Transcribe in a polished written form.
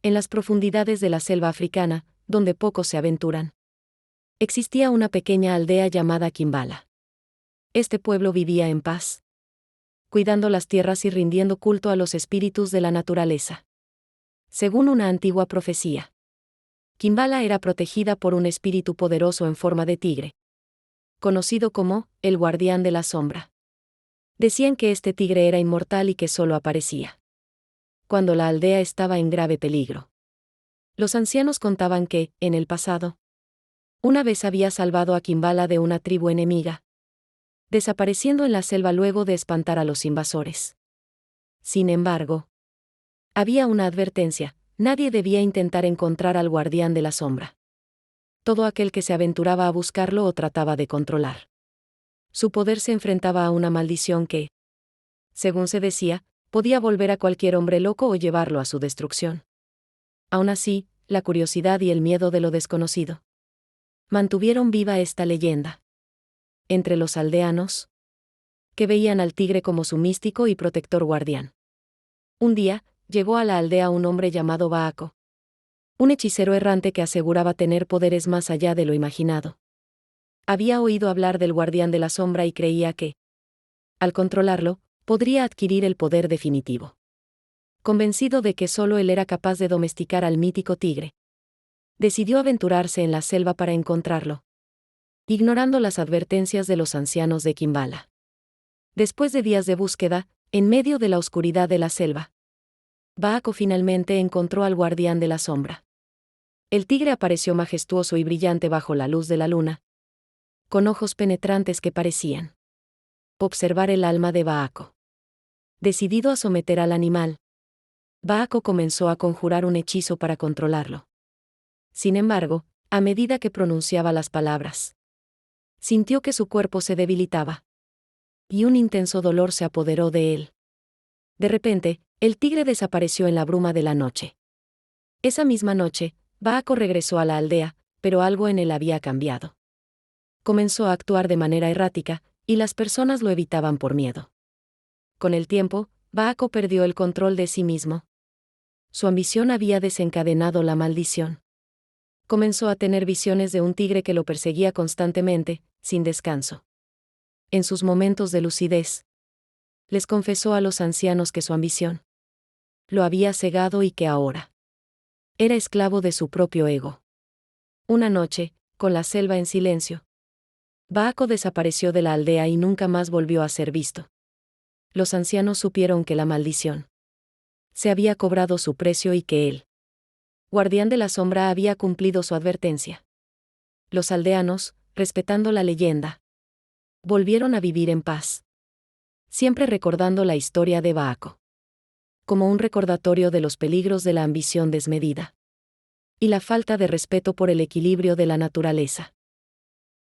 en las profundidades de la selva africana, donde pocos se aventuran, existía una pequeña aldea llamada Kimbala. Este pueblo vivía en paz, cuidando las tierras y rindiendo culto a los espíritus de la naturaleza. Según una antigua profecía, Kimbala era protegida por un espíritu poderoso en forma de tigre, conocido como el guardián de la sombra. Decían que este tigre era inmortal y que solo aparecía cuando la aldea estaba en grave peligro. Los ancianos contaban que, en el pasado, una vez había salvado a Kimbala de una tribu enemiga, desapareciendo en la selva luego de espantar a los invasores. Sin embargo, había una advertencia: nadie debía intentar encontrar al guardián de la sombra. Todo aquel que se aventuraba a buscarlo o trataba de controlar su poder se enfrentaba a una maldición que, según se decía, podía volver a cualquier hombre loco o llevarlo a su destrucción. Aún así, la curiosidad y el miedo de lo desconocido mantuvieron viva esta leyenda entre los aldeanos, que veían al tigre como su místico y protector guardián. Un día, llegó a la aldea un hombre llamado Baako, un hechicero errante que aseguraba tener poderes más allá de lo imaginado. Había oído hablar del guardián de la sombra y creía que, al controlarlo, podría adquirir el poder definitivo. Convencido de que solo él era capaz de domesticar al mítico tigre, decidió aventurarse en la selva para encontrarlo, ignorando las advertencias de los ancianos de Kimbala. Después de días de búsqueda, en medio de la oscuridad de la selva, Baako finalmente encontró al guardián de la sombra. El tigre apareció majestuoso y brillante bajo la luz de la luna, con ojos penetrantes que parecían observar el alma de Baako. Decidido a someter al animal, Baako comenzó a conjurar un hechizo para controlarlo. Sin embargo, a medida que pronunciaba las palabras, sintió que su cuerpo se debilitaba, y un intenso dolor se apoderó de él. De repente, el tigre desapareció en la bruma de la noche. Esa misma noche, Baako regresó a la aldea, pero algo en él había cambiado. Comenzó a actuar de manera errática, y las personas lo evitaban por miedo. Con el tiempo, Baako perdió el control de sí mismo. Su ambición había desencadenado la maldición. Comenzó a tener visiones de un tigre que lo perseguía constantemente, sin descanso. En sus momentos de lucidez, les confesó a los ancianos que su ambición lo había cegado y que ahora era esclavo de su propio ego. Una noche, con la selva en silencio, Baako desapareció de la aldea y nunca más volvió a ser visto. Los ancianos supieron que la maldición se había cobrado su precio y que él, guardián de la sombra, había cumplido su advertencia. Los aldeanos, respetando la leyenda, volvieron a vivir en paz, siempre recordando la historia de Baako como un recordatorio de los peligros de la ambición desmedida y la falta de respeto por el equilibrio de la naturaleza.